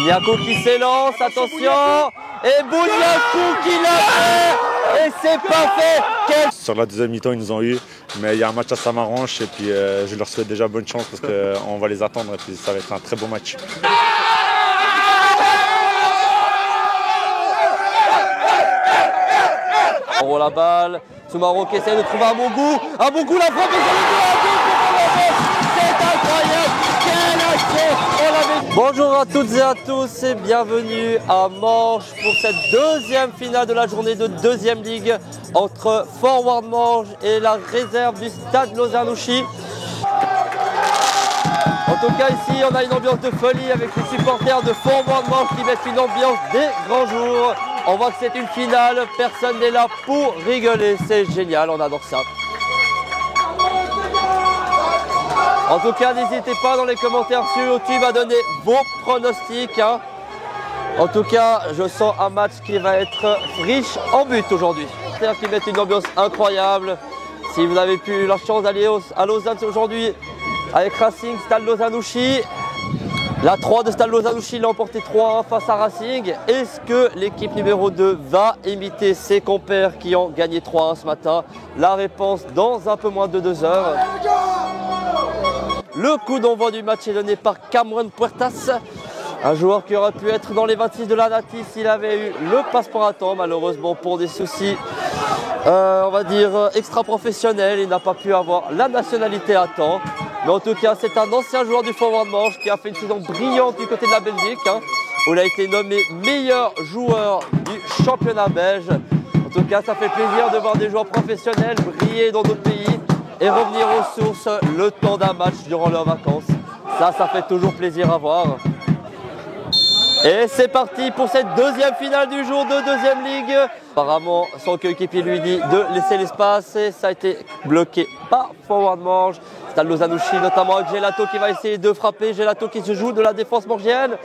Bouniakou qui s'élance, attention. Et Bouniakou qui l'a fait. Et c'est pas fait. Sur la deuxième mi-temps, ils nous ont eu. Mais il y a un match à Samaranch et puis je leur souhaite déjà bonne chance parce qu'on va les attendre et puis ça va être un très beau match. On roule la balle, Soumaro qui essaie de trouver un bon goût la frappe c'est incroyable, quelle action. Bonjour à toutes et à tous et bienvenue à Morges pour cette deuxième finale de la journée de deuxième ligue entre Forward Morges et la réserve du Stade Lozanouchi. En tout cas ici on a une ambiance de folie avec les supporters de Forward Morges qui mettent une ambiance des grands jours. On voit que c'est une finale, personne n'est là pour rigoler, c'est génial, on adore ça. En tout cas, n'hésitez pas dans les commentaires sur YouTube à donner vos pronostics. En tout cas, je sens un match qui va être riche en buts aujourd'hui. C'est-à-dire qu'ils mettent une ambiance incroyable. Si vous avez eu la chance d'aller à Lausanne aujourd'hui avec Racing, Stade Lozanouchi, la 3 de Stade Lozanouchi l'a emporté 3-1 face à Racing. Est-ce que l'équipe numéro 2 va imiter ses compères qui ont gagné 3-1 ce matin? La réponse dans un peu moins de 2 heures. Le coup d'envoi du match est donné par Cameron Puertas, un joueur qui aurait pu être dans les 26 de la Nati s'il avait eu le passeport à temps. Malheureusement pour des soucis, on va dire extra-professionnels, il n'a pas pu avoir la nationalité à temps. Mais en tout cas, c'est un ancien joueur du Forward Morges qui a fait une saison brillante du côté de la Belgique, où il a été nommé meilleur joueur du championnat belge. En tout cas, ça fait plaisir de voir des joueurs professionnels briller dans d'autres pays et revenir aux sources le temps d'un match durant leurs vacances. Ça fait toujours plaisir à voir. Et c'est parti pour cette deuxième finale du jour de deuxième ligue. Apparemment, son coéquipier lui dit de laisser l'espace et ça a été bloqué par Forward Morges. Stade Lozanouchi notamment avec Gelato qui va essayer de frapper. Gelato qui se joue de la défense morgienne.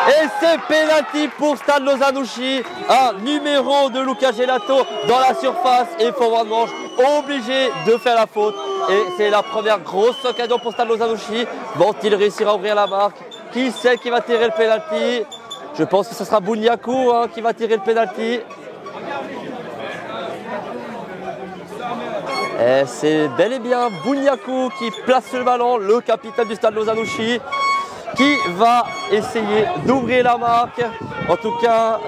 Et c'est pénalty pour Stade Lozanouchi. Un numéro de Lucas Gelato dans la surface et Forward Morges obligé de faire la faute. Et c'est la première grosse occasion pour Stade Lozanouchi. Vont-ils réussir à ouvrir la marque? Qui c'est qui va tirer le pénalty? Je pense que ce sera Bouniakou qui va tirer le pénalty. Et c'est bel et bien Bouniakou qui place le ballon, le capitaine du Stade Lozanouchi, qui va essayer d'ouvrir la marque. En tout cas,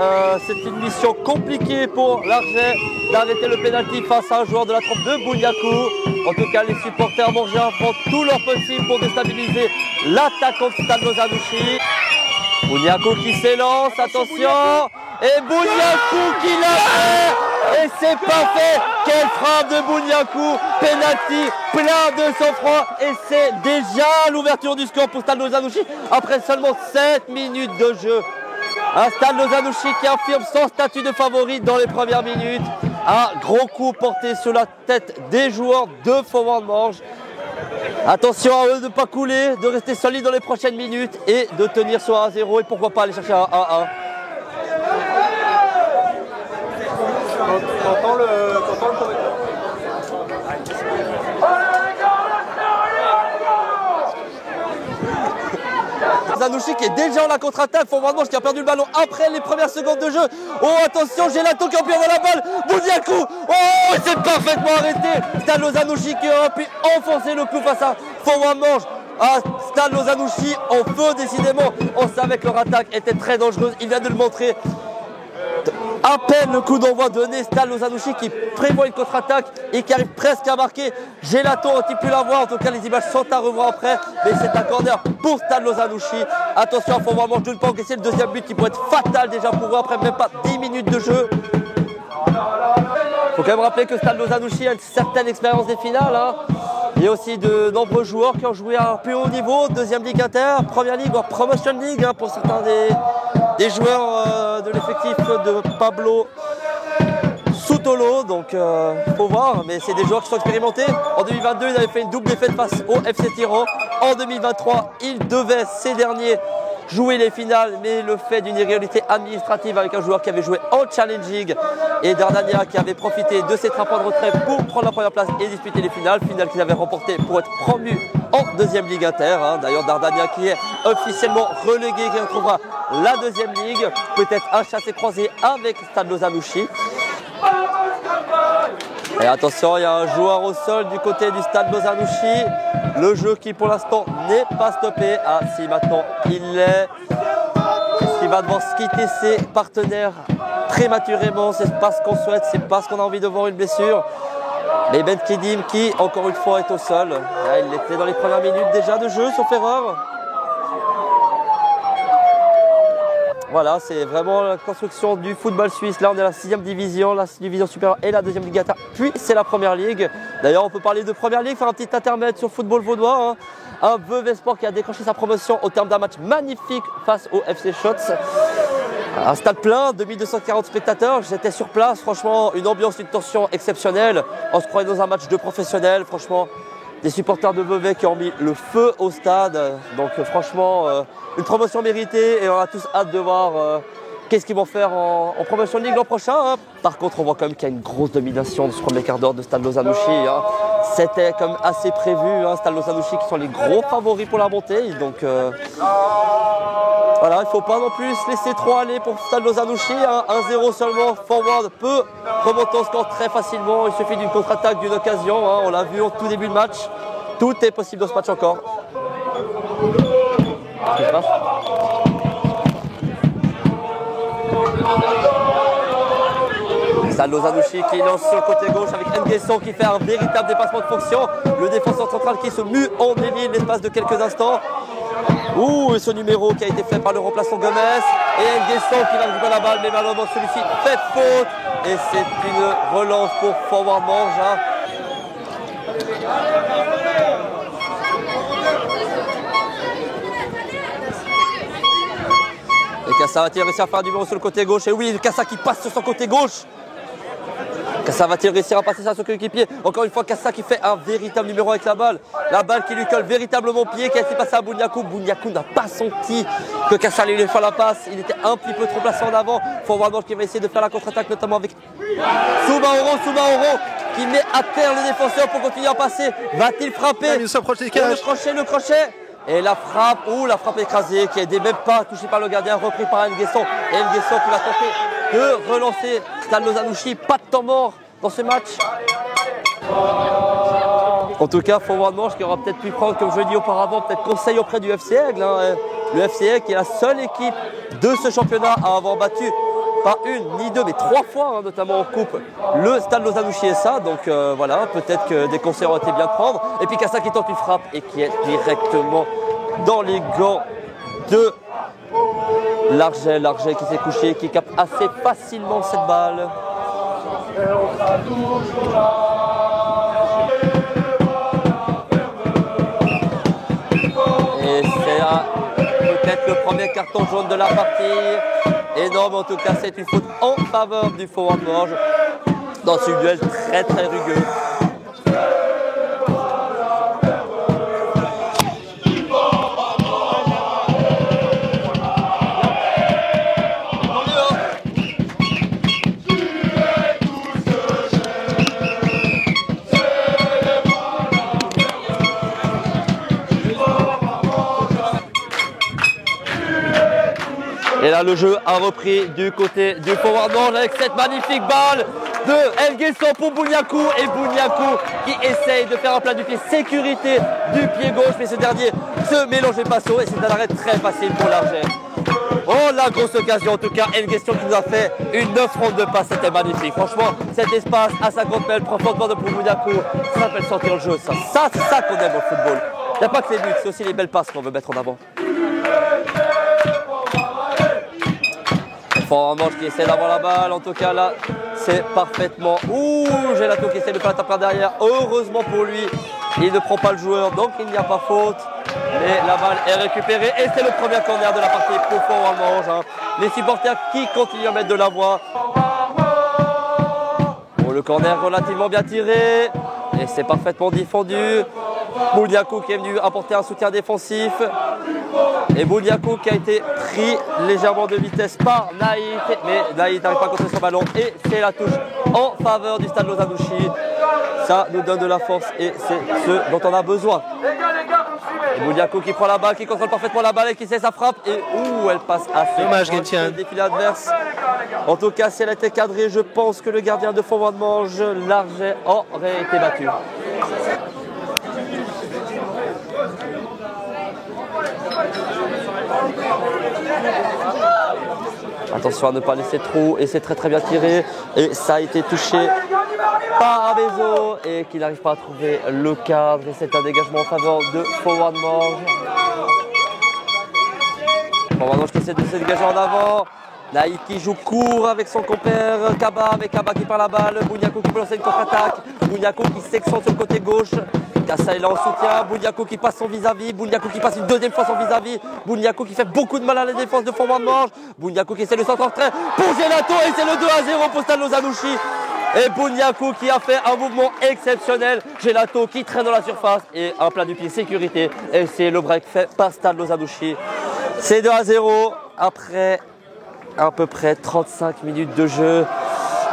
c'est une mission compliquée pour l'Arget d'arrêter le pénalty face à un joueur de la troupe de Bouniakou. En tout cas, les supporters morgiens font tout leur possible pour déstabiliser l'attaquant du Stade Lozanouchi. Bouniakou qui s'élance, attention. Et Bouniakou qui l'a fait. Et c'est pas fait. Quelle frappe de Bouniakou. Penalty, plein de sang-froid. Et c'est déjà l'ouverture du score pour Stade Lozanouchi après seulement 7 minutes de jeu. Un Stade Lozanouchi qui affirme son statut de favori dans les premières minutes. Un gros coup porté sur la tête des joueurs de Forward Morges. Attention à eux de ne pas couler, de rester solide dans les prochaines minutes et de tenir sur 1-0 et pourquoi pas aller chercher un 1-1. T'entends le Lozanouchi qui est déjà en la contre-attaque, Forward Morges qui a perdu le ballon après les premières secondes de jeu. Oh attention, Gelato qui a pu avoir la balle, Bouniakou, oh c'est parfaitement arrêté. Stade Lozanouchi qui aurait pu enfoncer le clou face à Forward Morges. Stade Lozanouchi en feu décidément, on savait que leur attaque était très dangereuse, il vient de le montrer. À peine le coup d'envoi donné, Stade Lozanouchi qui prévoit une contre-attaque et qui arrive presque à marquer. Gelato a-t-il pu la voir? En tout cas, les images sont à revoir après. Mais c'est un corner pour Stade Lozanouchi. Attention, il faut vraiment ne pas encaisser le deuxième but qui pourrait être fatal déjà pour eux après même pas 10 minutes de jeu. Il faut quand même rappeler que Stade Lozanouchi a une certaine expérience des finales. Il y a aussi de nombreux joueurs qui ont joué à un plus haut niveau, deuxième ligue inter, première ligue, voire promotion league pour certains des joueurs de l'effectif de Pablo Soutolo. Donc faut voir, mais c'est des joueurs qui sont expérimentés. En 2022, ils avaient fait une double défaite face au FC Tiran. En 2023, ils devaient, ces derniers, jouer les finales, mais le fait d'une irrégularité administrative avec un joueur qui avait joué en challenging et Dardania qui avait profité de ses 3 points de retrait pour prendre la première place et disputer les finales qu'ils avaient remportées pour être promus en deuxième ligue inter. D'ailleurs Dardania qui est officiellement relégué, qui retrouvera la deuxième ligue, peut-être un chassé-croisé avec Stade Lozanouchi. Et attention, il y a un joueur au sol du côté du Stade Lozanouchi. Le jeu qui pour l'instant n'est pas stoppé. Ah si, maintenant il l'est. Il va devoir quitter ses partenaires prématurément. C'est pas ce qu'on souhaite, c'est pas ce qu'on a envie de voir, une blessure. Mais Ben Kedim qui encore une fois est au sol. Là, il était dans les premières minutes déjà de jeu sauf erreur. Voilà, c'est vraiment la construction du football suisse. Là, on est à la 6e division, la division supérieure et la 2e ligue inter. Puis, c'est la première ligue. D'ailleurs, on peut parler de première ligue, faire un petit intermède sur football vaudois. Un Vevey Sport qui a décroché sa promotion au terme d'un match magnifique face au FC Shots. Un stade plein, 2240 spectateurs. J'étais sur place, franchement, une ambiance, une tension exceptionnelle. On se croyait dans un match de professionnels, franchement. Des supporters de Vevey qui ont mis le feu au stade. Donc franchement, une promotion méritée et on a tous hâte de voir qu'est-ce qu'ils vont faire en promotion de ligue l'an prochain. Par contre, on voit quand même qu'il y a une grosse domination de ce premier quart d'heure de Stade Lozanouchi. C'était comme assez prévu, Stade Lozanouchi qui sont les gros favoris pour la montée. Donc voilà, il ne faut pas non plus se laisser trop aller pour Stade Lozanouchi. 1-0 seulement, Forward peut remonter au score très facilement. Il suffit d'une contre-attaque, d'une occasion. On l'a vu au tout début de match. Tout est possible dans ce match encore. Qu'est-ce qui se passe ? Stade Lozanouchi qui lance sur le côté gauche avec Nguesson qui fait un véritable dépassement de fonction. Le défenseur central qui se mue en délit l'espace de quelques instants. Ouh, ce numéro qui a été fait par le remplaçant Gomez. Et Nguesson qui va récupérer la balle, mais malheureusement celui-ci fait faute. Et c'est une relance pour Forward Morges. Et Kassa va-t-il réussir à faire un numéro sur le côté gauche? Et oui, Kassa qui passe sur son côté gauche. Kassa va-t-il réussir à passer ça sur son coéquipier? Encore une fois, Kassa qui fait un véritable numéro avec la balle. La balle qui lui colle véritablement au pied, qui a été passée à Bouniakou. Bouniakou n'a pas senti que Kassa lui fait la passe. Il était un petit peu trop placé en avant. Forward qui va essayer de faire la contre-attaque, notamment avec Soumaoro qui met à terre le défenseur pour continuer à passer. Va-t-il frapper? Le crochet. Et la frappe écrasée qui n'est même pas touchée par le gardien, repris par Nguesson. Et Nguesson qui va tenter de relancer Stade Lozanouchi. Pas de temps mort dans ce match. En tout cas, Forward Morges qui aura peut-être pu prendre, comme je l'ai dit auparavant, peut-être conseil auprès du FC Aigle. Le FC Aigle qui est la seule équipe de ce championnat à avoir battu pas une ni deux mais 3 fois, notamment en coupe, le Stade Lozanouchi SA. Donc voilà, peut-être que des conseils ont été bien de prendre. Et puis Kassa qui tente une frappe et qui est directement dans les gants de Larget. Larget qui s'est couché, qui capte assez facilement cette balle. Et c'est peut-être le premier carton jaune de la partie. Énorme, en tout cas, c'est une faute en faveur du Forward Morges dans ce duel très très rugueux. Et là, le jeu a repris du côté du Forward Morges avec cette magnifique balle de Nguesson pour Bouniakou. Et Bouniakou qui essaye de faire un plat du pied, sécurité du pied gauche. Mais ce dernier se mélangeait pas saut et c'est un arrêt très facile pour Larget. Oh, la grosse occasion en tout cas. Nguesson qui nous a fait une 9 rondes de passe, c'était magnifique. Franchement, cet espace à 50 mètres, profondément de pour Bouniakou, ça s'appelle sortir le jeu. Ça c'est ça qu'on aime au football. Il n'y a pas que les buts, c'est aussi les belles passes qu'on veut mettre en avant. Forward Morges qui essaie d'avoir la balle, en tout cas là c'est parfaitement. Ouh, Gelato qui essaie de faire la tape par derrière. Heureusement pour lui, il ne prend pas le joueur, donc il n'y a pas faute. Et la balle est récupérée et c'est le premier corner de la partie pour Forward Morges. Les supporters qui continuent à mettre de la voix. Bon, le corner relativement bien tiré et c'est parfaitement défendu. Bouniakou qui est venu apporter un soutien défensif. Et Bouniakou qui a été pris légèrement de vitesse par Naït, mais Naït n'arrive pas à contrôler son ballon et c'est la touche en faveur du Stade Lozanouchi. Ça nous donne de la force et c'est ce dont on a besoin. Et Bouniakou qui prend la balle, qui contrôle parfaitement la balle et qui sait sa frappe et elle passe assez dommage, proche du défilé adverse. En tout cas, si elle était cadrée, je pense que le gardien de Font-Vandemange, Larget, aurait été battu. Attention à ne pas laisser trop et c'est très bien tiré et ça a été touché par Abezo et qui n'arrive pas à trouver le cadre et c'est un dégagement en faveur de Font-Vandemange. Font-Vandemange qui essaie de se dégager en avant. Naït qui joue court avec son compère Kaba, mais Kaba qui perd la balle. Bouniakou qui peut lancer une contre-attaque. Bouniakou qui s'excente sur le côté gauche. Kassa est là en soutien. Bouniakou qui passe son vis-à-vis. Bouniakou qui passe une deuxième fois son vis-à-vis. Bouniakou qui fait beaucoup de mal à la défense de Font-Vandemange. Bouniakou qui essaie le centre en retrait pour Gelato et c'est le 2-0 pour Stade Lozanouchi. Et Bouniakou qui a fait un mouvement exceptionnel. Gelato qui traîne dans la surface et un plat du pied sécurité. Et c'est le break fait par Stade Lozanouchi. C'est 2-0 après à peu près 35 minutes de jeu.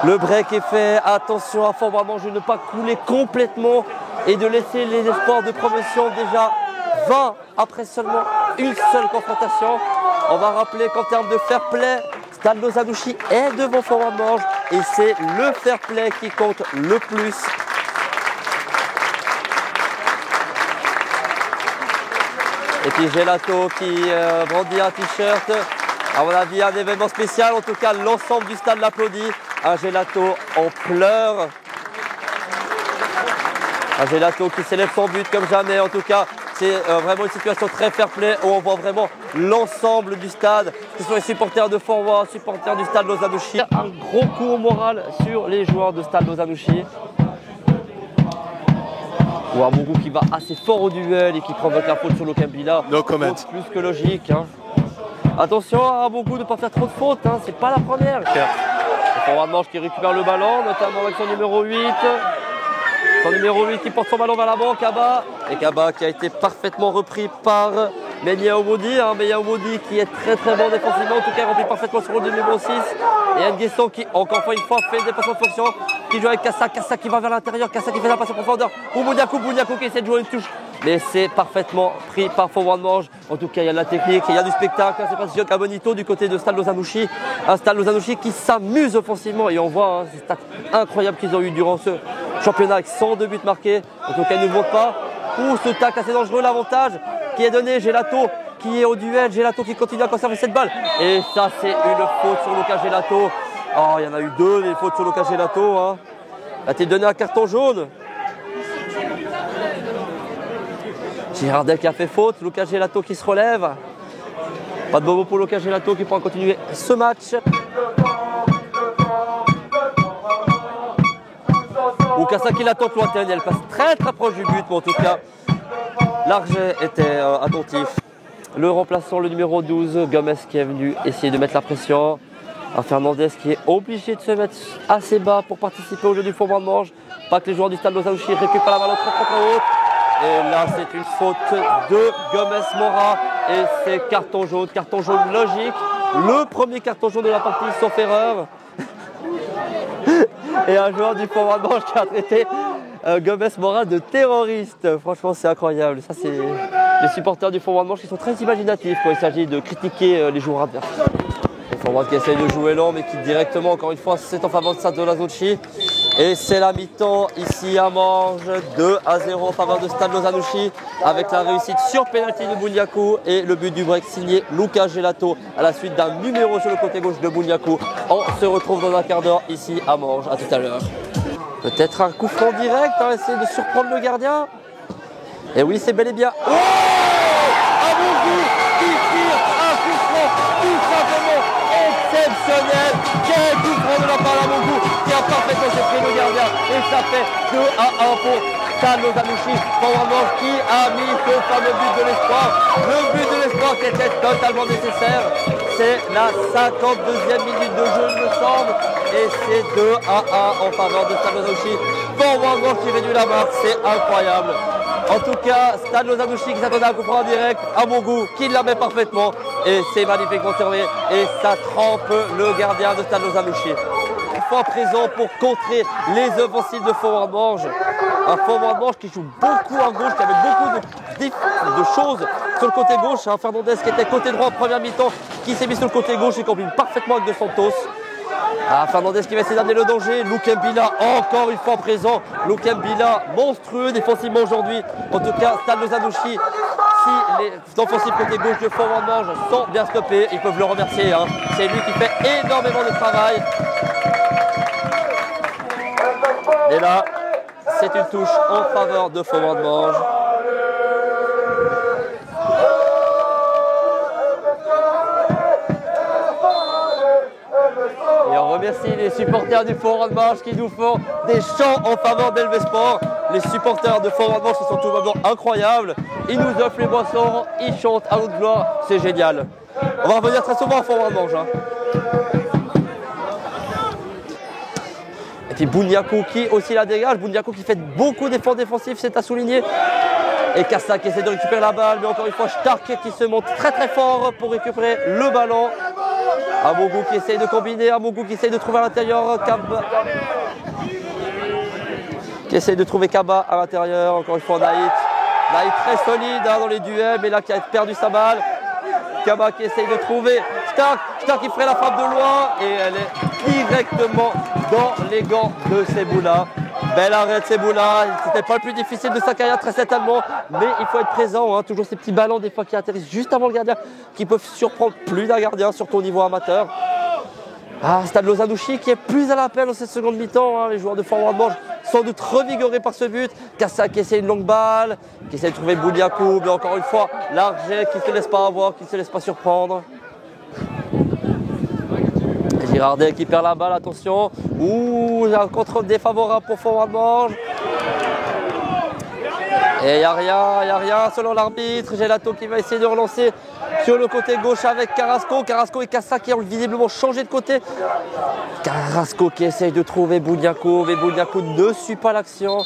Le break est fait. Attention à Font-Vandemange de ne pas couler complètement et de laisser les espoirs de promotion déjà 20 après seulement une seule confrontation. On va rappeler qu'en termes de fair play, Stade Lozanouchi est devant Font-Vandemange et c'est le fair play qui compte le plus. Et puis Gelato qui brandit un t-shirt. À mon avis, un événement spécial. En tout cas, l'ensemble du stade l'applaudit. Un Gelato en pleurs. Un Gelato qui célèbre son but comme jamais. En tout cas, c'est vraiment une situation très fair-play où on voit vraiment l'ensemble du stade. Que ce soit les supporters de Font-Vandemange, supporters du stade Lozanouchi. Un gros coup au moral sur les joueurs de stade Lozanouchi. Ou un Mougou qui va assez fort au duel et qui provoque la faute sur Lokambila. No comment. Plus que logique. Hein. Attention à Mougou de ne pas faire trop de fautes, hein. C'est pas la première. Font-Vandemange qui récupère le ballon, notamment avec son numéro 8. Son numéro 8 qui porte son ballon vers l'avant, Kaba. Et Kaba qui a été parfaitement repris par Menia Omoudi. Hein. Menia Omoudi qui est très bon défensivement, en tout cas remplit parfaitement son rôle de numéro 6. Et Nguesson qui, encore une fois, fait des passes en fonction, qui joue avec Kassa. Kassa qui va vers l'intérieur, Kassa qui fait la passe en profondeur. Pour Bouniakou qui essaie de jouer une touche. Mais c'est parfaitement pris par Font-Vandemange. En tout cas, il y a de la technique, il y a du spectacle. C'est pas Gioca Bonito du côté de Stade Lozanouchi. Un Stade Lozanouchi qui s'amuse offensivement. Et on voit ces stats incroyables qu'ils ont eu durant ce championnat avec 102 buts marqués. En tout cas, ils ne montent pas. Ouh, ce tacle assez dangereux, l'avantage qui est donné. Gelato qui est au duel. Gelato qui continue à conserver cette balle. Et ça, c'est une faute sur Lucas Gelato. Oh, il y en a eu deux, des fautes sur Lucas Gelato. Hein. A-t-il donné un carton jaune? Girardet qui a fait faute, Lucas Gelato qui se relève. Pas de bobo pour Lucas Gelato qui pourra continuer ce match. Oukassa qui l'attend lointaine, elle passe très proche du but, mais en tout cas, Larget était attentif. Le remplaçant, le numéro 12, Gomez qui est venu essayer de mettre la pression. Un Fernandez qui est obligé de se mettre assez bas pour participer au jeu du Font-Vandemange. Pas que les joueurs du Stade Lozanouchi récupèrent la balle très haute. Et là, c'est une faute de Gomez Mora et c'est carton jaune logique. Le premier carton jaune de la partie, sauf erreur. Et un joueur du Font-Vandemange qui a traité Gomez Mora de terroriste. Franchement, c'est incroyable. Ça, c'est les supporters du Font-Vandemange qui sont très imaginatifs quand il s'agit de critiquer les joueurs adverses. Le Font-Vandemange qui essaye de jouer lent, mais qui directement, encore une fois, c'est en faveur de Stade Lozanouchi. Et c'est la mi-temps ici à Morges, 2-0 en faveur de Stade Lozanouchi avec la réussite sur pénalty de Bouniakou et le but du break signé Lucas Gelato à la suite d'un numéro sur le côté gauche de Bouniakou. On se retrouve dans un quart d'heure ici à Morges. À tout à l'heure. Peut-être un coup franc direct, hein, essayer de surprendre le gardien. Et oui, c'est bel et bien. Oh, à Mougou qui tire un coup franc tout simplement exceptionnel. Quel coup franc de la part à Mougou qui a parfaitement pris le gardien. Et ça fait 2-1 pour Stade Lozanouchi. Font-Vandemange qui a mis ce fameux but de l'espoir. Le but de l'espoir qui était totalement nécessaire. C'est la 52e minute de jeu, il me semble. Et c'est 2-1 en faveur de Stade Lozanouchi. Font-Vandemange qui réduit la marque, c'est incroyable. En tout cas, Stade Lozanouchi qui s'attendait à coup franc en direct, à mon goût, qui la met parfaitement. Et c'est magnifiquement servi. Et ça trempe le gardien de Stade Lozanouchi. Fois présent pour contrer les offensives de Forward Morges. Un Forward Morges qui joue beaucoup à gauche, qui avait beaucoup de choses sur le côté gauche. Un Fernandez qui était côté droit en première mi-temps, qui s'est mis sur le côté gauche et combine parfaitement avec De Santos. Fernandez qui va essayer d'amener le danger. Lukem Bila encore une fois présent. Lukem Bila monstrueux défensivement aujourd'hui. En tout cas, Stade Lozanouchi, si les offensives côté gauche de Forward Morges sont bien stoppées, ils peuvent le remercier. Hein. C'est lui qui fait énormément de travail. Et là, c'est une touche en faveur de Forward Morges. Et on remercie les supporters du Forward Morges qui nous font des chants en faveur d'Helvesport. Les supporters de Forward Morges qui sont tout vraiment incroyables. Ils nous offrent les boissons, ils chantent à notre gloire, c'est génial. On va revenir très souvent à Forward Morges. Hein. Et puis Bouniakou qui aussi la dégage. Bouniakou qui fait beaucoup d'efforts défensifs, c'est à souligner. Et Kassa qui essaie de récupérer la balle, mais encore une fois Stark qui se monte très très fort pour récupérer le ballon. Amougou qui essaye de combiner, Amougou qui essaye de trouver à l'intérieur, qui essaye de trouver Kaba à l'intérieur, encore une fois Naït. Naït très solide hein, dans les duels, mais là qui a perdu sa balle. Kaba qui essaye de trouver Stark qui ferait la frappe de loin et elle est directement dans les gants de Seboula. Bel arrêt de Seboula, c'était pas le plus difficile de sa carrière, très certainement, mais il faut être présent, hein. Toujours ces petits ballons des fois qui atterrissent juste avant le gardien, qui peuvent surprendre plus d'un gardien, surtout au niveau amateur. Stade Lozanouchi qui est plus à l'appel dans cette seconde mi-temps, hein. Les joueurs de Forward Morges sans doute revigorés par ce but. Kassa qui essaie une longue balle, qui essaie de trouver Bouniakou, mais encore une fois, Larget qui ne se laisse pas avoir, qui ne se laisse pas surprendre. Girardet qui perd la balle, attention. Ouh, un contrôle défavorable pour Forward Morges. Et il n'y a rien selon l'arbitre. Gelato qui va essayer de relancer sur le côté gauche avec Carrasco. Carrasco et Kassa qui ont visiblement changé de côté. Carrasco qui essaye de trouver Bouniakou, mais Bouniakou ne suit pas l'action.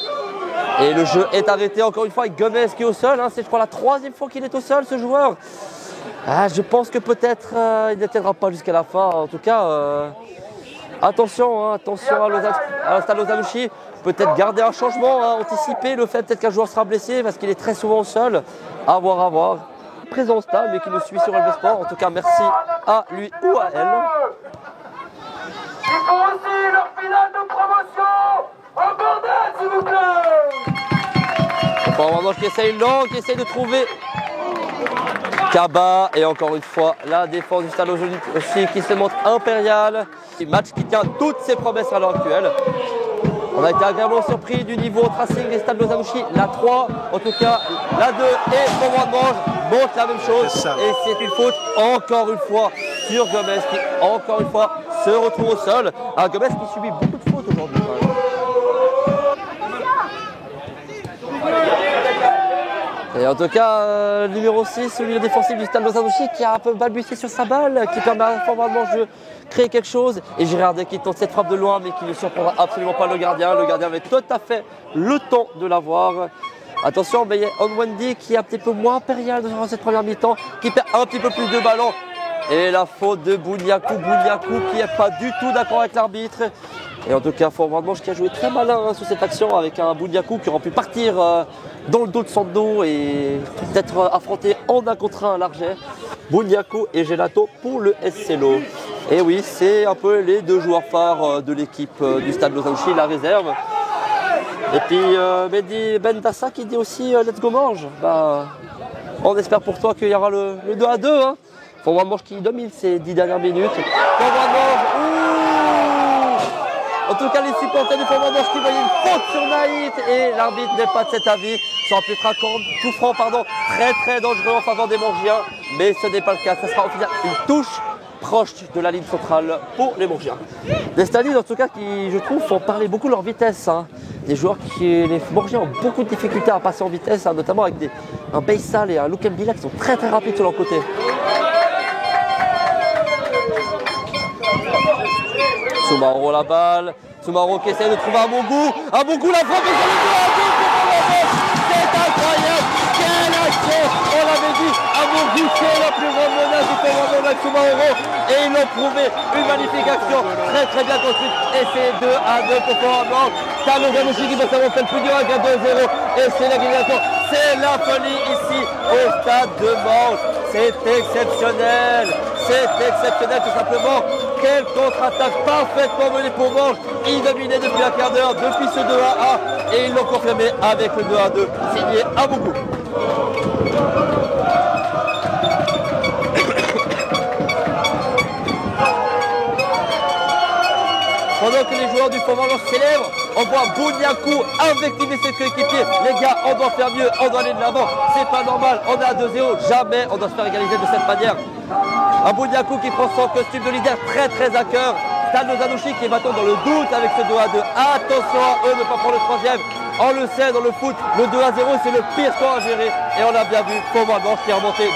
Et le jeu est arrêté encore une fois avec Gomez qui est au sol. Hein. C'est je crois la troisième fois qu'il est au sol ce joueur. Je pense que peut-être il ne tiendra pas jusqu'à la fin. En tout cas, attention à Stade Lozanouchi. Peut-être garder un changement, hein, anticiper le fait peut-être qu'un joueur sera blessé parce qu'il est très souvent au sol. À voir. Présent au stade, mais qui nous suit sur Helvesport. En tout cas, merci à lui ou à elle. Ils font aussi leur finale de promotion. Un bordel, s'il vous plaît. Forward Morges qui essaye de trouver Kaba, et encore une fois la défense du Stade Lozanouchi qui se montre impériale. Match qui tient toutes ses promesses à l'heure actuelle. On a été agréablement surpris du niveau tracing des Stades Lozanouchi. La 3, en tout cas la 2 et Forward Morges montrent la même chose. Et c'est une faute encore une fois sur Gomez qui encore une fois se retrouve au sol. Gomez qui subit beaucoup de fautes aujourd'hui. Et en tout cas, le numéro 6, le milieu défensif du Stade Lozanouchi qui a un peu balbutié sur sa balle, qui permet à Forward Morges de créer quelque chose. Et Girardet qui tente cette frappe de loin, mais qui ne surprendra absolument pas le gardien. Le gardien avait tout à fait le temps de l'avoir. Attention, mais il y a Onwendi qui est un petit peu moins impérial dans cette première mi-temps, qui perd un petit peu plus de ballons. Et la faute de Bouniakou qui n'est pas du tout d'accord avec l'arbitre. Et en tout cas, Forward Morges qui a joué très malin hein, sur cette action avec un Bouniakou qui aurait pu partir dans le dos de Sando et peut-être affronter en un contre un Larget. Bouniakou et Gelato pour le SCLO. Et oui, c'est un peu les deux joueurs phares de l'équipe du Stade Lozanouchi, la réserve. Et puis Mehdi Bendassa qui dit aussi let's go Morges. On espère pour toi qu'il y aura le 2-2. Hein. Forward Morges qui domine ces 10 dernières minutes. Forward Morges, en tout cas, les supporters du Forward Morges qui voyaient une faute sur Naït et l'arbitre n'est pas de cet avis. Ça aurait pu être un tout franc, très très dangereux en faveur des Morgiens, mais ce n'est pas le cas. Ça sera au final une touche proche de la ligne centrale pour les Morgiens. Des Stadides en tout cas qui, je trouve, font parler beaucoup de leur vitesse. Hein. Des joueurs les Morgiens ont beaucoup de difficultés à passer en vitesse, hein, notamment avec un Beissal et un Lukem Bila qui sont très très rapides sur leur côté. Soumaro la balle, Soumaro qui essaie de trouver un bon goût la frappe et c'est incroyable. Forward avec Soumaoro et ils l'ont prouvé. Une magnifique action, très bien construite. Et c'est 2-2 pour Forward. Stan Lozanouchi qui va savoir faire le plus dur avec un 2-0. Et c'est l'égalisation. C'est la folie ici au stade de Morges. C'est exceptionnel. C'est exceptionnel tout simplement. Quelle contre-attaque parfaitement menée pour Morges. Ils dominaient depuis un quart d'heure, depuis ce 2-1 et ils l'ont confirmé avec le 2-2 signé Abougou. Pendant que les joueurs du Forward célèbrent, on voit Bouniakou invectiver ses coéquipiers. Les gars, on doit faire mieux, on doit aller de l'avant. C'est pas normal, on est à 2-0. Jamais on doit se faire égaliser de cette manière. Un Bouniakou qui prend son costume de leader très à cœur. Stan Lozanouchi qui est maintenant dans le doute avec ce 2-2. Attention à eux de ne pas prendre le troisième. On le sait, dans le foot, le 2-0 c'est le pire score à gérer. Et on a bien vu Forward Morges qui est remonté 2-2.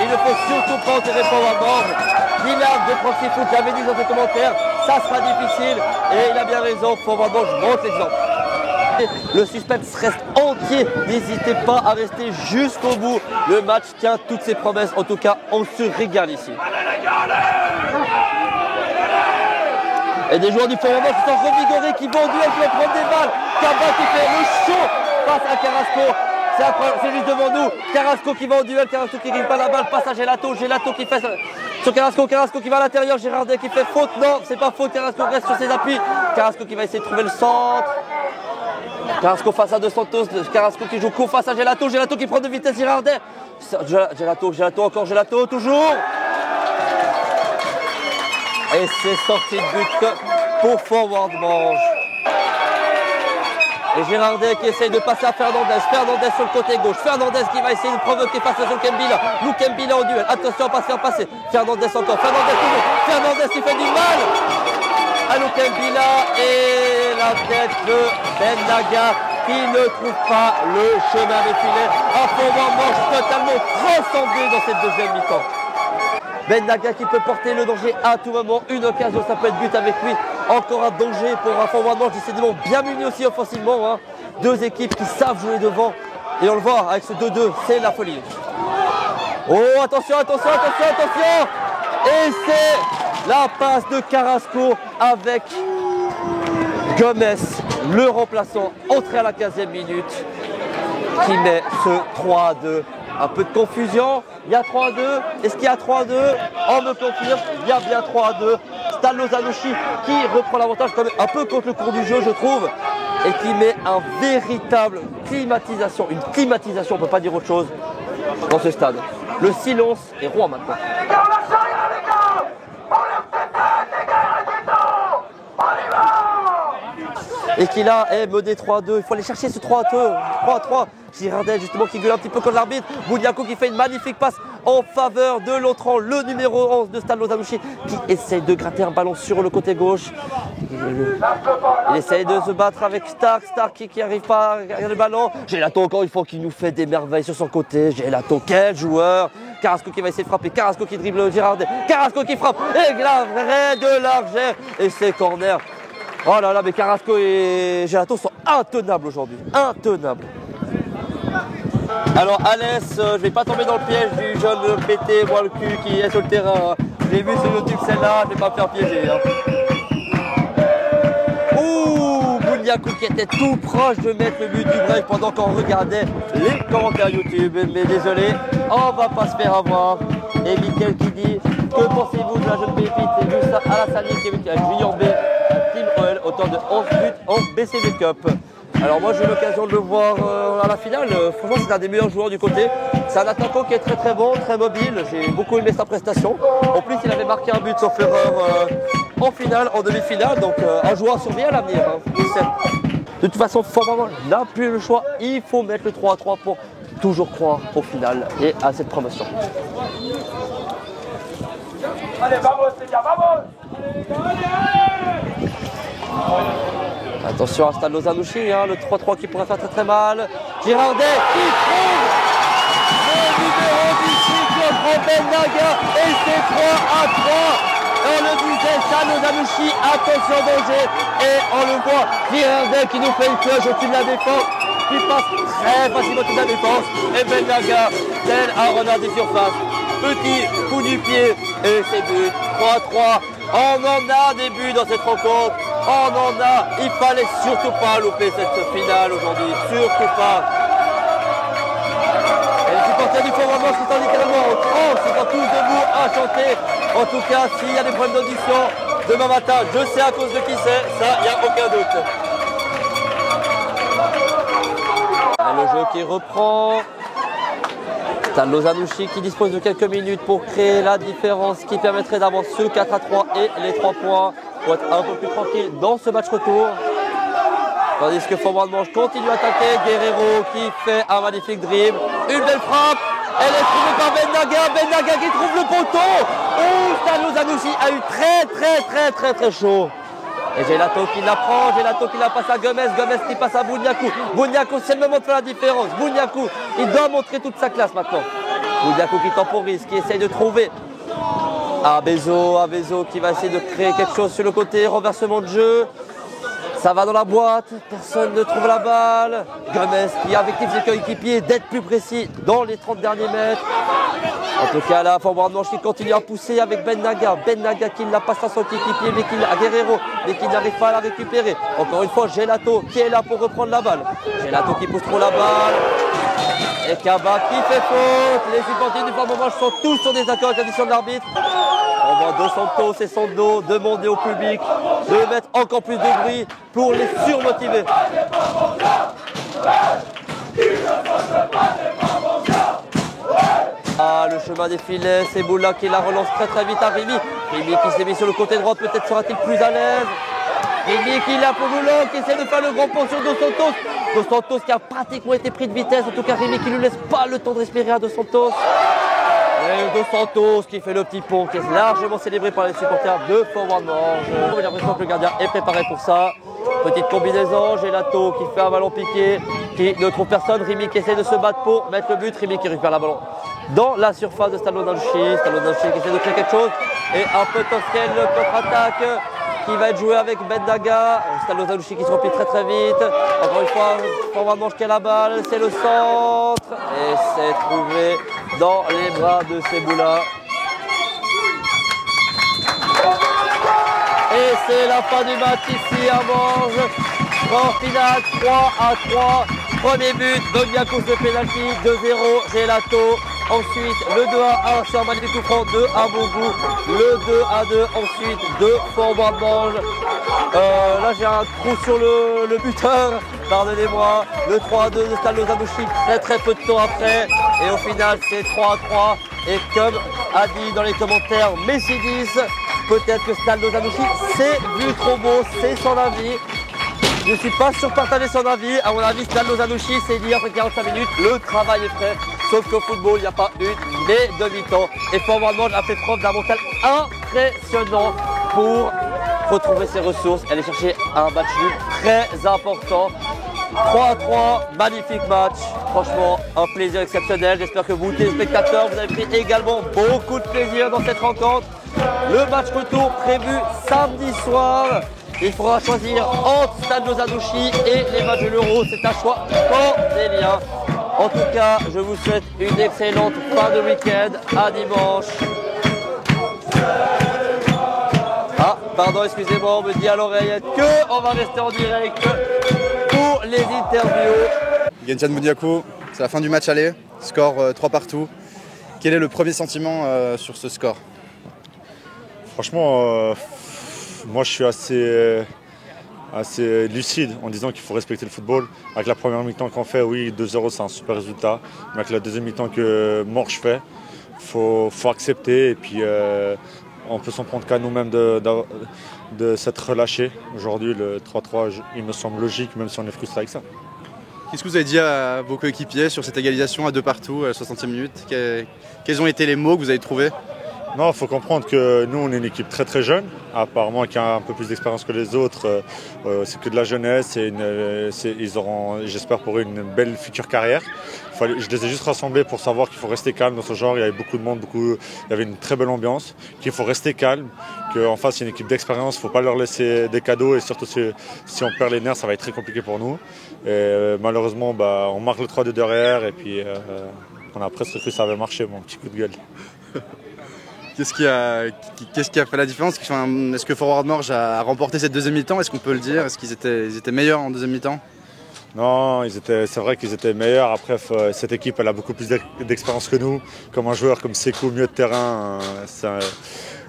Il ne faut surtout pas enterrer Forward Morges. Dylan de Proxy Foot l'avait dit dans ses commentaires, ça sera difficile. Et il a bien raison, Forward Morges montre l'exemple. Le suspense reste entier, n'hésitez pas à rester jusqu'au bout. Le match tient toutes ses promesses, en tout cas on se régale ici. Et des joueurs du Forward Morges qui sont revigorés, qui vont au duel, qui vont prendre des balles. Kaba qui fait le show face à Carrasco. C'est juste devant nous. Carrasco qui va au duel, Carrasco qui ne gagne pas la balle, passe à Gelato, Gelato qui fait sur Carrasco, Carrasco qui va à l'intérieur, Girardet qui fait faute, non, c'est pas faute, Carrasco reste sur ses appuis. Carrasco qui va essayer de trouver le centre. Carrasco face à Dos Santos, Carrasco qui joue court face à Gelato, Gelato qui prend de vitesse, Girardet. Gelato, encore Gelato, toujours. Et c'est sorti de but pour Forward Morges. Et Girardet qui essaye de passer à Fernandez. Fernandez sur le côté gauche. Fernandez qui va essayer de provoquer face à Lukembila. Lukembila au duel. Attention à pas se faire passer. Fernandez encore. Fernandez toujours. Fernandez qui fait du mal à Lukembila. Et la tête de Ben Naga qui ne trouve pas le chemin des filets. Un Forward Morges totalement transcendé dans cette deuxième mi-temps. Ben Naga qui peut porter le danger à tout moment. Une occasion, ça peut être but avec lui. Encore un danger pour un Forward Morges décidément bien muni aussi offensivement. Hein. Deux équipes qui savent jouer devant. Et on le voit avec ce 2-2, c'est la folie. Oh, attention. Et c'est la passe de Carrasco avec Gomez, le remplaçant, entré à la 15e minute, qui met ce 3-2. Un peu de confusion, il y a 3-2. Est-ce qu'il y a 3-2? On me confirme, il y a bien 3-2. Stan Lozanouchi qui reprend l'avantage quand même un peu contre le cours du jeu, je trouve, et qui met un véritable climatisation, une climatisation, on ne peut pas dire autre chose, dans ce stade. Le silence est roi maintenant. Et qui là est mené 3-2, il faut aller chercher ce 3-3. Girardet justement qui gueule un petit peu contre l'arbitre. Bouniakou qui fait une magnifique passe en faveur de l'Autran, le numéro 11 de Stan Lozanouchi qui essaye de gratter un ballon sur le côté gauche. Il essaye de se battre avec Stark qui n'arrive pas à garder le ballon. Gelato encore une fois qui nous fait des merveilles sur son côté. Gelato, quel joueur. Carrasco qui va essayer de frapper, Carrasco qui dribble Girardet, Carrasco qui frappe, et l'arrêt de Largère, et c'est corner. Oh là là, mais Carrasco et Gelato sont intenables aujourd'hui, intenables. Alors Alès, je vais pas tomber dans le piège du jeune pété, moi le cul qui est sur le terrain. J'ai vu sur YouTube celle-là, je vais pas me faire piéger. Hein. Ouh, Bouniakou qui était tout proche de mettre le but du break pendant qu'on regardait les commentaires YouTube. Mais désolé, on va pas se faire avoir. Et Mickaël qui dit, que pensez-vous de la jeune pépite et vu ça à la salle qui est avec Junior B, Team OL, auteur de 11 buts en BCV Cup. Alors moi j'ai eu l'occasion de le voir à la finale, franchement c'est un des meilleurs joueurs du côté. C'est un attaquant qui est très bon, très mobile, j'ai beaucoup aimé sa prestation. En plus il avait marqué un but sauf erreur en finale, en demi-finale, donc un joueur surveillé à l'avenir. Hein. De toute façon Forward n'a plus le choix, il faut mettre le 3-3 pour toujours croire au final et à cette promotion. Allez, vamos les gars, vamos! Attention à Stan Lozanouchi, hein, le 3-3 qui pourrait faire très mal. Girardet qui trouve le numéro du cycle contre Ben Naga et c'est 3-3. On le disait, Stan Lozanouchi, attention danger. Et on le voit, Girardet qui nous fait une cloche au-dessus de la défense, qui passe très facilement au-dessus de la défense. Et Ben Naga, tel un renard des surfaces, petit coup du pied et c'est but. 3-3. On en a des buts dans cette rencontre. On en a. Il fallait surtout pas louper cette finale aujourd'hui. Surtout pas. Et les supporters du Fort Bois qui sont littéralement en transe, ils sont tous debout à chanter. En tout cas, s'il y a des problèmes d'audition demain matin, je sais à cause de qui c'est, ça, il n'y a aucun doute. Et le jeu qui reprend. Stade Lozanouchi qui dispose de quelques minutes pour créer la différence qui permettrait d'avoir ce 4-3 et les 3 points pour être un peu plus tranquille dans ce match retour. Tandis que Fort Bois-de-Manche continue à attaquer. Guerrero qui fait un magnifique dribble. Une belle frappe. Elle est trouvée par Ben Naga. Ben Naga qui trouve le poteau. Oh, Stade Lozanouchi a eu très chaud. Et Gelato qui la prend, Gelato qui la passe à Gomez, Gomez qui passe à Bouniakou. Bouniakou, c'est le moment de faire la différence. Bouniakou, il doit montrer toute sa classe maintenant. Bouniakou qui temporise, qui essaye de trouver Abezo qui va essayer de créer quelque chose sur le côté, renversement de jeu. Ça va dans la boîte, personne ne trouve la balle. Gomez qui affective ses coéquipiers d'être plus précis dans les 30 derniers mètres. En tout cas là, Fort Bois-de-Manche qui continue à pousser avec Ben Naga. Ben Naga qui la passe à son équipier, à Guerrero, mais qui n'arrive pas à la récupérer. Encore une fois, Gelato qui est là pour reprendre la balle. Gelato qui pousse trop la balle. Et Kaba qui fait faute. Les supporters du Fort Bois-de-Manche sont tous en désaccord avec la décision de l'arbitre. On voit Dos Santos et Sando demander au public de mettre encore plus de bruit pour les surmotiver. Ah, le chemin des filets, c'est Boula qui la relance très vite à Rémi. Rémi qui s'est mis sur le côté droit, peut-être sera-t-il plus à l'aise. Rémi qui l'a pour Boula, qui essaie de faire le grand pont sur Dos Santos. Dos Santos qui a pratiquement été pris de vitesse, en tout cas Rémi qui ne lui laisse pas le temps de respirer à Dos Santos. Et Dos Santos qui fait le petit pont, qui est largement célébré par les supporters de Fort Bois-de-Manche. J'ai l'impression que le gardien est préparé pour ça. Petite combinaison, Gelato qui fait un ballon piqué, qui ne trouve personne. Rémi qui essaie de se battre pour mettre le but. Rémi qui récupère le ballon dans la surface de Stade Lozanouchi. Stade Lozanouchi qui essaie de créer quelque chose. Et un potentiel contre-attaque qui va être joué avec Ben Naga. Stade Lozanouchi qui se remplit très vite. Encore une fois, Fort Bois-de-Manche qui a la balle. C'est le centre. Et c'est trouvé dans les bras de Seboula. Et c'est la fin du match ici à Morges. Score final 3-3. Premier but, Bouniakou de pénalty, 2-0, Gelato. Ensuite, le 2-1 sur un magnifique coup franc de Abougou. Le 2-2 ensuite de Fort Bois-de-Manche. Là, j'ai un trou sur le buteur. Pardonnez-moi. Le 3-2 de Stade Lozanouchi très peu de temps après. Et au final, c'est 3-3. Et comme a dit dans les commentaires Messi 10, peut-être que Stade Lozanouchi s'est vu trop beau, c'est son avis. Je ne suis pas sûr de partager son avis. À mon avis, Stade Lozanouchi s'est dit après 45 minutes, le travail est fait. Sauf qu'au football, il n'y a pas une, mais demi-temps. Et Fort Bois-de-Manche a fait preuve d'un mental impressionnant pour retrouver ses ressources. Elle est chercher un match nul très important. 3-3, magnifique match. Franchement, un plaisir exceptionnel. J'espère que vous, téléspectateurs, vous avez pris également beaucoup de plaisir dans cette rencontre. Le match retour prévu samedi soir. Il faudra choisir entre Stade Lozanouchi et les matchs de l'Euro. C'est un choix cornélien. En tout cas, je vous souhaite une excellente fin de week-end. À dimanche. Ah, pardon, excusez-moi, on me dit à l'oreillette qu'on va rester en direct pour les interviews. Gentian Bouniakou, c'est la fin du match aller. Score 3 partout. Quel est le premier sentiment sur ce score? Franchement, moi je suis assez lucide en disant qu'il faut respecter le football. Avec la première mi-temps qu'on fait, oui, 2-0 c'est un super résultat. Mais avec la deuxième mi-temps que Morges fait, faut accepter. Et puis on peut s'en prendre qu'à nous-mêmes de s'être relâchés. Aujourd'hui, le 3-3, il me semble logique, même si on est frustré avec ça. Qu'est-ce que vous avez dit à vos coéquipiers sur cette égalisation à 2 partout à la 60e minute? Quels ont été les mots que vous avez trouvés? Non, il faut comprendre que nous, on est une équipe très jeune, apparemment qui a un peu plus d'expérience que les autres. C'est que de la jeunesse et ils auront, j'espère, pour eux, une belle future carrière. Je les ai juste rassemblés pour savoir qu'il faut rester calme dans ce genre. Il y avait beaucoup de monde, il y avait une très belle ambiance, qu'il faut rester calme, qu'en face, il y a une équipe d'expérience, il ne faut pas leur laisser des cadeaux et surtout si on perd les nerfs, ça va être très compliqué pour nous. Et malheureusement, on marque le 3-2 derrière et puis on a presque cru que ça avait marché, mon petit coup de gueule. Qu'est-ce qui a fait la différence? Est-ce que Forward Morges a remporté cette deuxième mi-temps? Est-ce qu'on peut le dire? Est-ce qu'ils étaient meilleurs en deuxième mi-temps? Non, c'est vrai qu'ils étaient meilleurs. Après, cette équipe elle a beaucoup plus d'expérience que nous. Comme un joueur comme Sekou, milieu de terrain,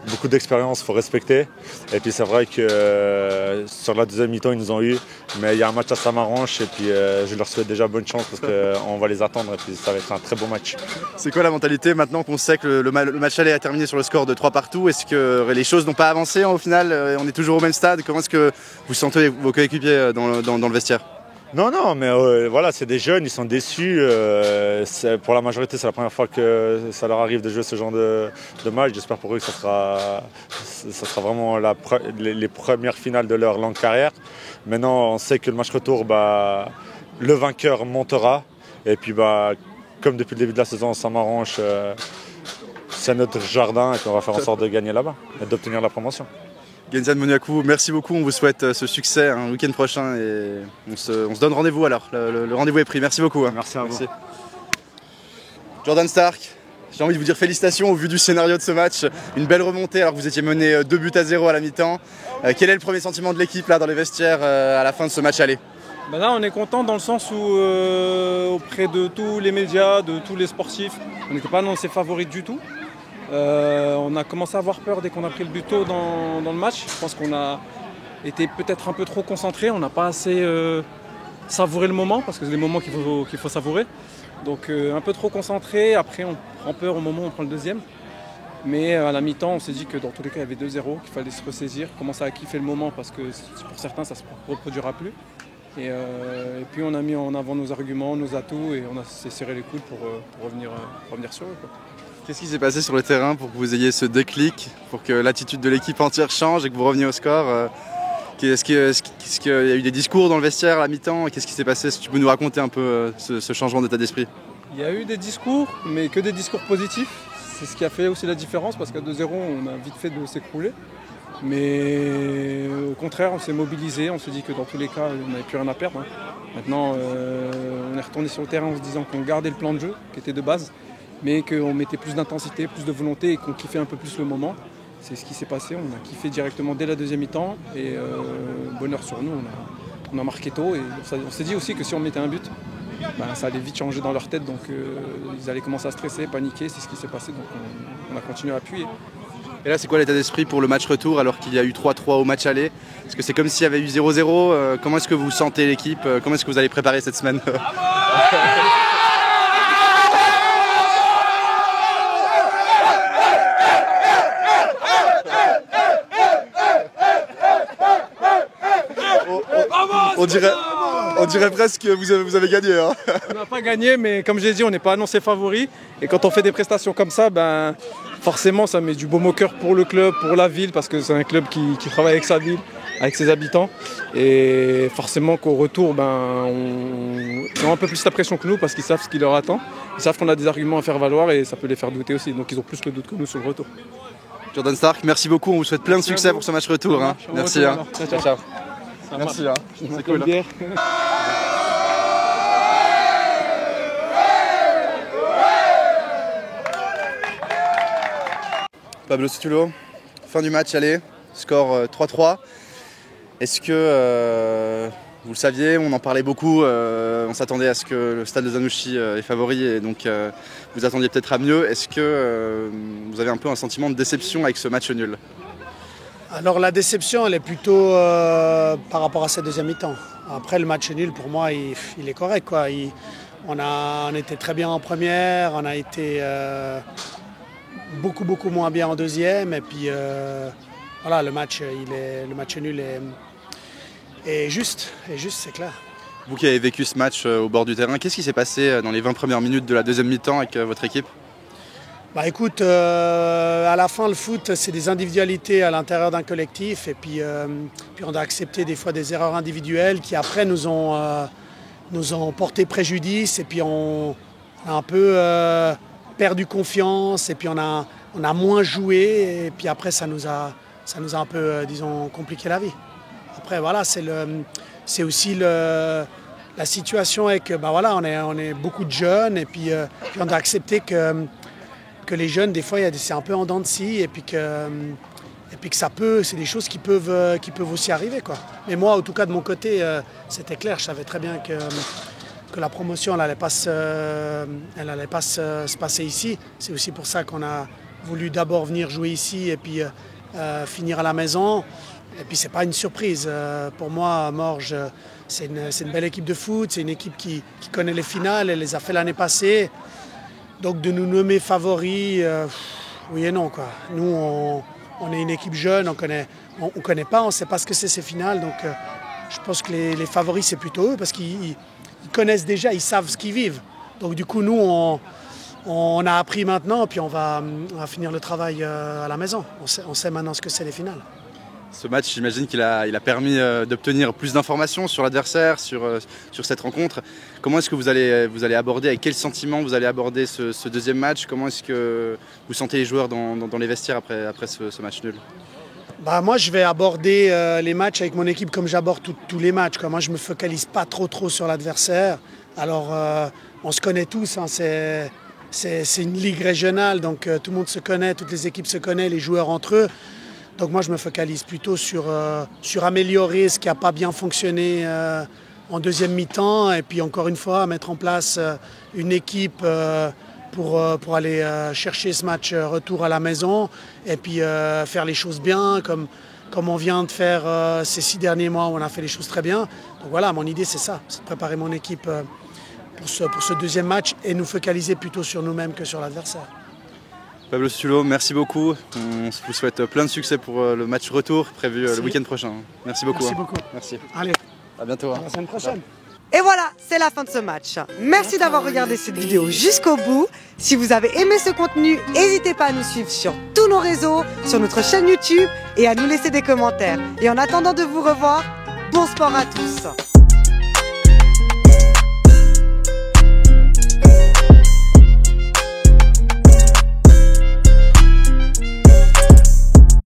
beaucoup d'expérience, il faut respecter. Et puis c'est vrai que sur la deuxième mi-temps, ils nous ont eu. Mais il y a un match à Samaranch et puis je leur souhaite déjà bonne chance parce qu'on va les attendre et puis ça va être un très beau match. C'est quoi la mentalité maintenant qu'on sait que le match aller a terminé sur le score de 3 partout? Est-ce que les choses n'ont pas avancé au final? On est toujours au même stade. Comment est-ce que vous sentez vos coéquipiers dans le vestiaire? Non, mais voilà, c'est des jeunes, ils sont déçus. Pour la majorité, c'est la première fois que ça leur arrive de jouer ce genre de match. J'espère pour eux que ça sera vraiment les premières finales de leur longue carrière. Maintenant, on sait que le match retour, le vainqueur montera. Et puis, comme depuis le début de la saison, ça m'arrange. C'est notre jardin et puis on va faire en sorte de gagner là-bas et d'obtenir la promotion. Genzan Moniakou, merci beaucoup, on vous souhaite ce succès le week-end prochain et on se donne rendez-vous alors, le rendez-vous est pris, merci beaucoup. Merci à vous. Jordan Stark, j'ai envie de vous dire félicitations au vu du scénario de ce match, une belle remontée alors que vous étiez mené 2-0 à la mi-temps. Quel est le premier sentiment de l'équipe là dans les vestiaires à la fin de ce match aller? Là on est content dans le sens où auprès de tous les médias, de tous les sportifs, on n'était pas annoncé favori du tout. On a commencé à avoir peur dès qu'on a pris le but tôt dans le match. Je pense qu'on a été peut-être un peu trop concentré, on n'a pas assez savouré le moment, parce que c'est des moments qu'il faut savourer. Donc un peu trop concentré, après on prend peur au moment où on prend le deuxième. Mais à la mi-temps, on s'est dit que dans tous les cas, il y avait 2-0, qu'il fallait se ressaisir, commencer à kiffer le moment, parce que pour certains, ça ne se reproduira plus. Et puis on a mis en avant nos arguments, nos atouts, et on s'est serré les coudes pour revenir sur eux, quoi. Qu'est-ce qui s'est passé sur le terrain pour que vous ayez ce déclic, pour que l'attitude de l'équipe entière change et que vous reveniez au score? Est-ce qu'il y a eu des discours dans le vestiaire à la mi-temps? Qu'est-ce qui s'est passé? Si tu peux nous raconter un peu ce changement d'état d'esprit? Il y a eu des discours, mais que des discours positifs. C'est ce qui a fait aussi la différence, parce qu'à 2-0, on a vite fait de s'écrouler. Mais au contraire, on s'est mobilisé, on s'est dit que dans tous les cas, on n'avait plus rien à perdre. Maintenant, on est retourné sur le terrain en se disant qu'on gardait le plan de jeu, qui était de base, mais qu'on mettait plus d'intensité, plus de volonté et qu'on kiffait un peu plus le moment. C'est ce qui s'est passé, on a kiffé directement dès la deuxième mi-temps et bonheur sur nous, on a marqué tôt et on s'est dit aussi que si on mettait un but, ça allait vite changer dans leur tête, donc ils allaient commencer à stresser, paniquer, c'est ce qui s'est passé, donc on a continué à appuyer. Et là, c'est quoi l'état d'esprit pour le match retour alors qu'il y a eu 3-3 au match aller? Est-ce que c'est comme s'il y avait eu 0-0? Comment est-ce que vous sentez l'équipe? Comment est-ce que vous allez préparer cette semaine? On dirait presque que vous avez gagné. Hein. On n'a pas gagné, mais comme j'ai dit, on n'est pas annoncé favori. Et quand on fait des prestations comme ça, forcément, ça met du baume au cœur pour le club, pour la ville, parce que c'est un club qui travaille avec sa ville, avec ses habitants. Et forcément qu'au retour, ils ont un peu plus la pression que nous, parce qu'ils savent ce qui leur attend. Ils savent qu'on a des arguments à faire valoir et ça peut les faire douter aussi. Donc ils ont plus le doute que nous sur le retour. Jordan Stark, merci beaucoup. On vous souhaite plein de succès pour ce match retour. Hein. Merci. Ciao. Merci. C'est cool. Pablo Situlo, fin du match, allez, score 3-3. Est-ce que, vous le saviez, on en parlait beaucoup, on s'attendait à ce que le stade de Zanouchi est favori et donc vous attendiez peut-être à mieux. Est-ce que vous avez un peu un sentiment de déception avec ce match nul? Alors la déception, elle est plutôt par rapport à cette deuxième mi-temps. Après le match nul, pour moi, il est correct, quoi. On était très bien en première, on a été beaucoup moins bien en deuxième. Et puis voilà, le match nul est juste, c'est clair. Vous qui avez vécu ce match au bord du terrain, qu'est-ce qui s'est passé dans les 20 premières minutes de la deuxième mi-temps avec votre équipe? Écoute, à la fin, le foot, c'est des individualités à l'intérieur d'un collectif. Et puis on doit accepter des fois des erreurs individuelles qui, après, nous ont porté préjudice. Et puis, on a un peu perdu confiance. Et puis, on a moins joué. Et puis, après, ça nous a un peu, disons, compliqué la vie. Après, voilà, c'est aussi la situation est que, on est beaucoup de jeunes. Et puis on doit accepter que que les jeunes, des fois, c'est un peu en dents de scie et puis que ça peut, c'est des choses qui peuvent aussi arriver, quoi. Mais moi, en tout cas, de mon côté, c'était clair. Je savais très bien que la promotion, elle n'allait pas se passer ici. C'est aussi pour ça qu'on a voulu d'abord venir jouer ici et puis finir à la maison. Et puis, c'est pas une surprise. Pour moi, Morges, c'est une belle équipe de foot. C'est une équipe qui connaît les finales. Elle les a fait l'année passée. Donc, de nous nommer favoris, oui et non, quoi. Nous, on est une équipe jeune, on connaît pas, on ne sait pas ce que c'est ces finales. Donc je pense que les favoris, c'est plutôt eux parce qu'ils connaissent déjà, ils savent ce qu'ils vivent. Donc du coup, nous, on a appris maintenant, puis on va finir le travail à la maison. On sait maintenant ce que c'est les finales. Ce match, j'imagine qu'il a permis d'obtenir plus d'informations sur l'adversaire, sur cette rencontre. Comment est-ce que vous allez aborder, avec quel sentiment vous allez aborder ce deuxième match? Comment est-ce que vous sentez les joueurs dans les vestiaires après ce match nul? Moi, je vais aborder les matchs avec mon équipe comme j'aborde tous les matchs. Moi, je ne me focalise pas trop sur l'adversaire. Alors, on se connaît tous, hein, c'est une ligue régionale, donc tout le monde se connaît, toutes les équipes se connaissent, les joueurs entre eux. Donc moi, je me focalise plutôt sur améliorer ce qui n'a pas bien fonctionné en deuxième mi-temps et puis encore une fois, mettre en place une équipe pour aller chercher ce match retour à la maison et puis faire les choses bien comme on vient de faire ces 6 derniers mois où on a fait les choses très bien. Donc voilà, mon idée, c'est ça, c'est de préparer mon équipe pour ce deuxième match et nous focaliser plutôt sur nous-mêmes que sur l'adversaire. Pablo Sutulo, merci beaucoup. On vous souhaite plein de succès pour le match retour prévu le week-end prochain. Merci beaucoup. Merci beaucoup. Merci. Allez, à bientôt. à la semaine prochaine. Et voilà, c'est la fin de ce match. Merci d'avoir regardé cette vidéo jusqu'au bout. Si vous avez aimé ce contenu, n'hésitez pas à nous suivre sur tous nos réseaux, sur notre chaîne YouTube et à nous laisser des commentaires. Et en attendant de vous revoir, bon sport à tous.